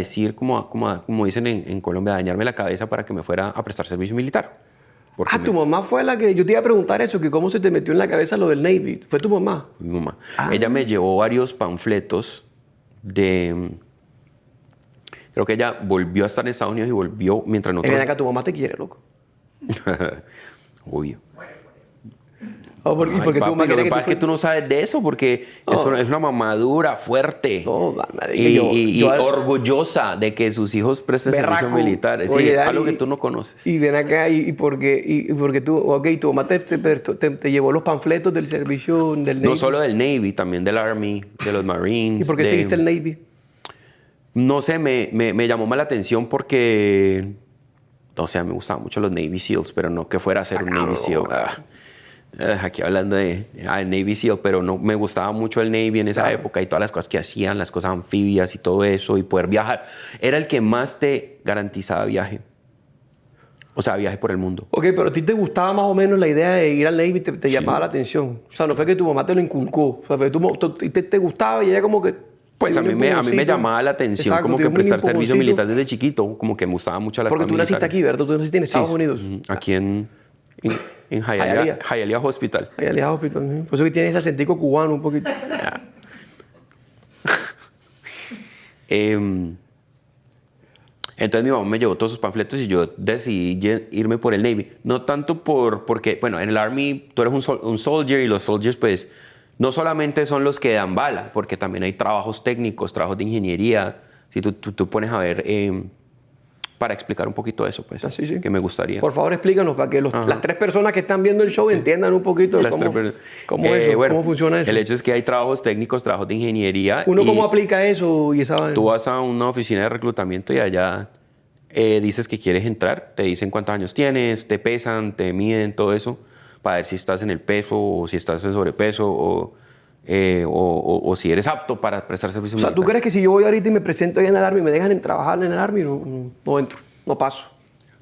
decir, como dicen en Colombia, dañarme la cabeza para que me fuera a prestar servicio militar. Porque Tu mamá fue la que... Yo te iba a preguntar eso, que cómo se te metió en la cabeza lo del Navy. ¿Fue tu mamá? mi mamá. Ella me llevó varios panfletos de... Creo que ella volvió a estar en Estados Unidos y volvió mientras nosotros... Ven acá, tu mamá te quiere, loco. Obvio. ¿Y por qué tu Papi, mamá lo quiere que pasa es que tú no sabes de eso porque es una mamadura fuerte No, marica, y orgullosa de que sus hijos presten servicio Berraco. militar. Sí, Oye, es algo Dani, que tú no conoces. Y ven acá, y porque tú, tu mamá te llevó los panfletos del servicio del Navy. No solo del Navy, también del Army, de los Marines. ¿Y por qué seguiste el Navy? No sé, me llamó más la atención porque, o sea, me gustaban mucho los Navy SEALs, pero no que fuera a ser un Navy SEAL. Aquí hablando de Navy SEAL, pero no me gustaba mucho el Navy en esa época y todas las cosas que hacían, las cosas anfibias y todo eso, y poder viajar. Era el que más te garantizaba viaje. O sea, viaje por el mundo. Ok, pero a ti te gustaba más o menos la idea de ir al Navy, te llamaba la atención. O sea, no fue que tu mamá te lo inculcó. O sea, fue que te gustaba y ella como que... Pues a mí me llamaba la atención. Exacto, como te que dio un prestar servicio empujoncito. militar desde chiquito, como que me gustaba mucho las Porque cosas tú naciste militares. aquí, ¿verdad? Tú naciste en Estados Unidos. Aquí en Hialeah. Hialeah Hospital. Ahí al hospital. ¿Sí? Por eso que tienes ese acentico cubano un poquito. Entonces mi mamá me llevó todos sus panfletos y yo decidí irme por el Navy. No tanto porque, bueno, en el Army tú eres un soldier y los soldiers pues no solamente son los que dan bala, porque también hay trabajos técnicos, trabajos de ingeniería. Si tú pones a ver, para explicar un poquito eso, pues, Sí. que me gustaría. Por favor, explícanos para que las tres personas que están viendo el show entiendan un poquito cómo funciona eso. El hecho es que hay trabajos técnicos, trabajos de ingeniería. ¿Uno y cómo aplica eso y esa vaina? Tú vas a una oficina de reclutamiento y allá dices que quieres entrar, te dicen cuántos años tienes, te pesan, te miden, todo eso, para ver si estás en el peso o si estás en sobrepeso o si eres apto para prestar servicio militar. O sea, ¿tú crees que si yo voy ahorita y me presento ahí en el Army, me dejan trabajar en el Army? No entro, no paso.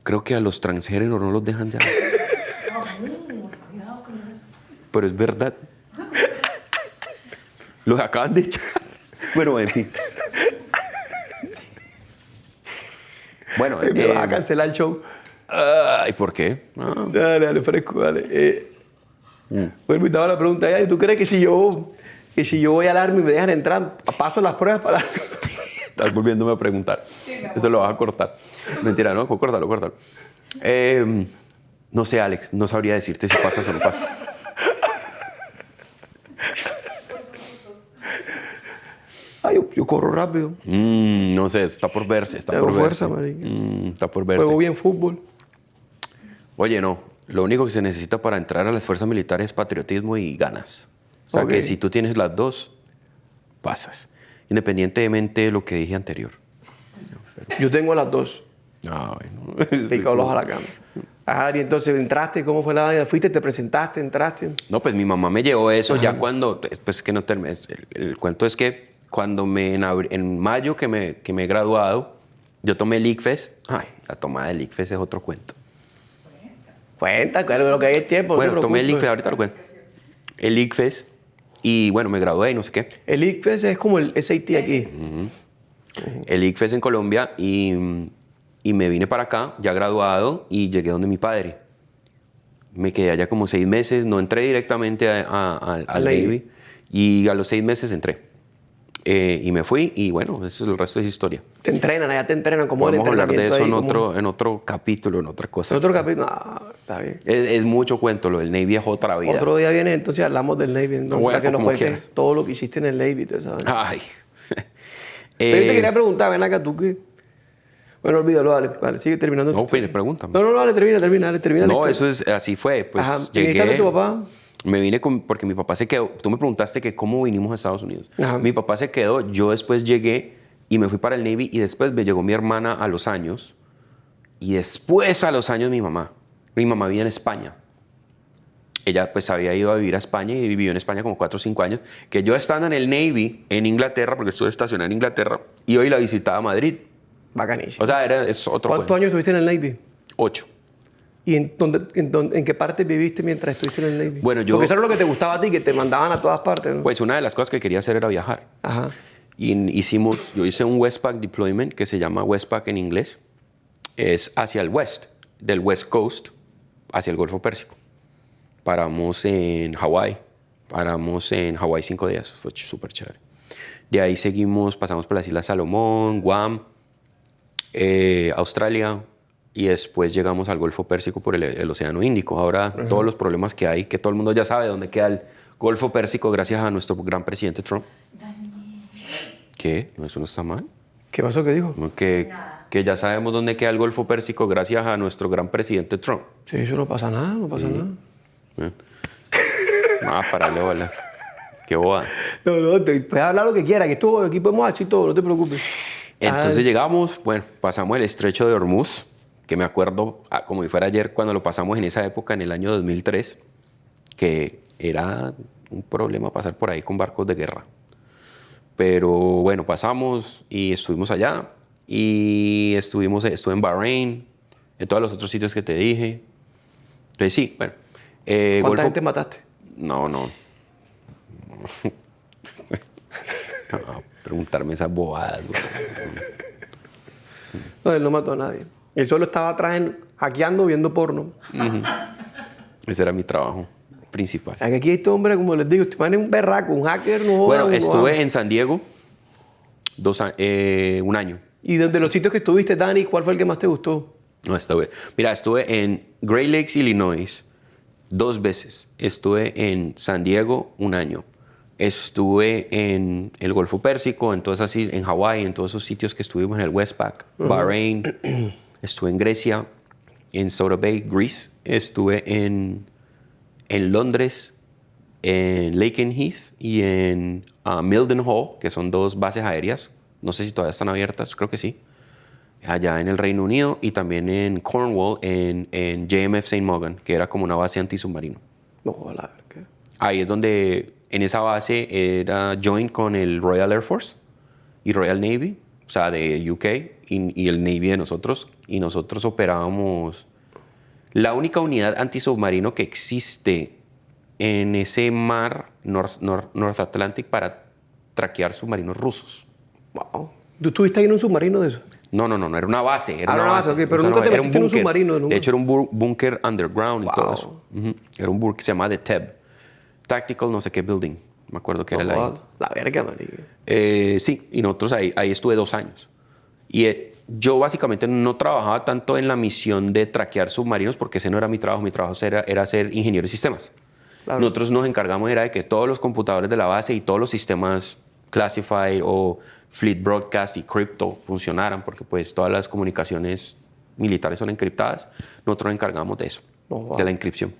Creo que a los transgéneros no los dejan ya. Pero es verdad. Los acaban de echar. Bueno, en fin. Bueno, Me vas a cancelar el show. Ay, ¿por qué? Dale, fresco, dale. Vuelvo y te hago la pregunta ya. ¿Y tú crees que si yo voy al Army y me dejan entrar, paso las pruebas para...? Estás volviéndome a preguntar. Eso lo vas a cortar. Mentira, no, córtalo. No sé, Alex, no sabría decirte si pasa o no pasa. Yo corro rápido. No sé, está por verse. Tengo fuerza, marica. Está por verse. Juego bien fútbol. Oye, no. Lo único que se necesita para entrar a las fuerzas militares es patriotismo y ganas. O sea, que si tú tienes las dos, pasas. Independientemente de lo que dije anterior. Yo tengo las dos. Ay, no. Picados a la cama. Y entonces entraste, ¿cómo fue la vaina? ¿Fuiste, te presentaste, entraste? No, pues mi mamá me llevó eso ya cuando, pues que no terminé. El cuento es que cuando en mayo que me he graduado, yo tomé el ICFES. Ay, la tomada del ICFES es otro cuento. Cuenta, lo que hay es tiempo. Bueno, tomé el ICFES, ahorita lo cuento. El ICFES y bueno, me gradué y no sé qué. El ICFES es como el SAT aquí. El ICFES en Colombia y me vine para acá, ya graduado, y llegué donde mi padre. Me quedé allá como 6 meses, no entré directamente al Navy y a los 6 meses entré. Y me fui y bueno, eso es el resto de esa historia. Allá te entrenan como Podemos hablar de eso ahí, en otro capítulo, en otra cosa. En otro capítulo, está bien. Es mucho cuento, lo del Navy es otra vida. Otro día viene, entonces hablamos del Navy. ¿No? Bueno, Para que nos como cuentes quieras. todo lo que hiciste en el Navy. Todo eso, ¿no? Ay. Pero yo te quería preguntar, ven acá, tú qué. Bueno, olvídalo, dale, sigue terminando. No, pues, pregúntame. No, dale, termina. No, así fue. Pues llegué. ¿Y tu papá? Me vine porque mi papá se quedó. Tú me preguntaste que cómo vinimos a Estados Unidos. Ajá. Mi papá se quedó, yo después llegué y me fui para el Navy y después me llegó mi hermana a los años y después a los años mi mamá. Mi mamá vivía en España. Ella pues había ido a vivir a España y vivió en España como 4 o 5 años. Que yo estando en el Navy en Inglaterra, porque estuve estacionado en Inglaterra, y hoy la visitaba a Madrid. Bacanísimo. O sea, es otro ¿Cuántos años estuviste en el Navy? 8. ¿Y en qué parte viviste mientras estuviste en el Navy? Bueno, Porque eso era lo que te gustaba a ti, que te mandaban a todas partes, ¿no? Pues una de las cosas que quería hacer era viajar. Ajá. Y yo hice un Westpac deployment que se llama Westpac en inglés. Es hacia el west, del West Coast hacia el Golfo Pérsico. Paramos en Hawái. 5 días. Fue súper chévere. De ahí seguimos, pasamos por las Islas Salomón, Guam, Australia, y después llegamos al Golfo Pérsico por el Océano Índico. Ahora todos los problemas que hay, que todo el mundo ya sabe dónde queda el Golfo Pérsico gracias a nuestro gran presidente Trump. ¿Qué? ¿No, eso no está mal? ¿Qué pasó? ¿Qué dijo? Que ya sabemos dónde queda el Golfo Pérsico gracias a nuestro gran presidente Trump. Sí, eso no pasa nada, no pasa nada. Parale, bolas. Qué boda. No, te puedes hablar lo que quieras, que esto aquí podemos hacer todo, no te preocupes. Entonces llegamos, bueno, pasamos el estrecho de Hormuz, que me acuerdo como si fuera ayer cuando lo pasamos en esa época, en el año 2003, que era un problema pasar por ahí con barcos de guerra. Pero bueno, pasamos y estuvimos allá. Y estuve en Bahrein, en todos los otros sitios que te dije. Entonces sí, bueno. ¿Cuánta gente mataste? No. Preguntarme esas bobadas. No, él no mató a nadie. Él solo estaba atrás hackeando, viendo porno. Ese era mi trabajo principal. Aquí este hombre, como les digo, este man es un berraco, un hacker. Bueno, estuve en San Diego un año. ¿Y de los sitios que estuviste, Dani, cuál fue el que más te gustó? No, estuve en Great Lakes, Illinois, 2 veces. Estuve en San Diego 1 año. Estuve en el Golfo Pérsico, en Hawái, en todos esos sitios que estuvimos, en el Westpac, Bahrein. Estuve en Grecia, en Souda Bay, Greece. Estuve en Londres, en Lakenheath y en Mildenhall, que son 2 bases aéreas. No sé si todavía están abiertas, creo que sí. Allá en el Reino Unido, y también en Cornwall, en JMF St. Morgan, que era como una base antisubmarino. No, la verdad. Ahí es donde, en esa base, era joint con el Royal Air Force y Royal Navy, o sea, de UK, y el Navy de nosotros. Y nosotros operábamos la única unidad antisubmarino que existe en ese mar North Atlantic para traquear submarinos rusos. Wow. ¿Tú estuviste ahí en un submarino de eso? No, era una base. Era una base. Okay, pero nunca te metiste en un submarino. De hecho, era un búnker underground y todo eso. Era un búnker que se llama The TEB. Tactical no sé qué building. Me acuerdo que era la verga, marica. Sí, y nosotros ahí estuve 2 años. Y yo básicamente no trabajaba tanto en la misión de traquear submarinos porque ese no era mi trabajo. Mi trabajo era ser ingeniero de sistemas. Claro. Nosotros nos encargamos de que todos los computadores de la base y todos los sistemas classified o fleet broadcast y crypto funcionaran, porque pues todas las comunicaciones militares son encriptadas. Nosotros nos encargamos de eso, de la encripción.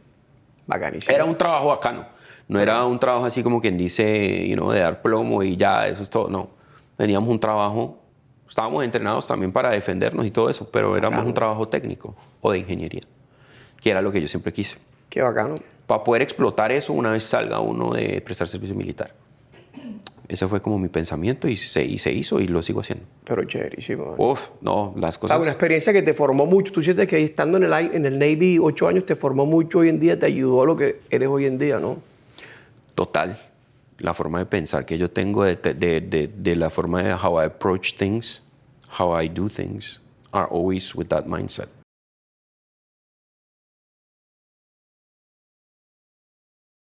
Bacanísimo. Era un trabajo bacano. No era un trabajo así como quien dice, de dar plomo y ya, eso es todo. No. Teníamos un trabajo, estábamos entrenados también para defendernos y todo eso, pero éramos un trabajo técnico o de ingeniería, que era lo que yo siempre quise. Qué bacano. Para poder explotar eso una vez salga uno de prestar servicio militar. Ese fue como mi pensamiento y se hizo y lo sigo haciendo. Pero chéverísimo. No, las cosas... una experiencia que te formó mucho. Tú sientes que estando en el Navy 8 años te formó mucho hoy en día, te ayudó a lo que eres hoy en día, ¿no? Total. La forma de pensar que yo tengo de la forma de how I approach things, how I do things, are always with that mindset.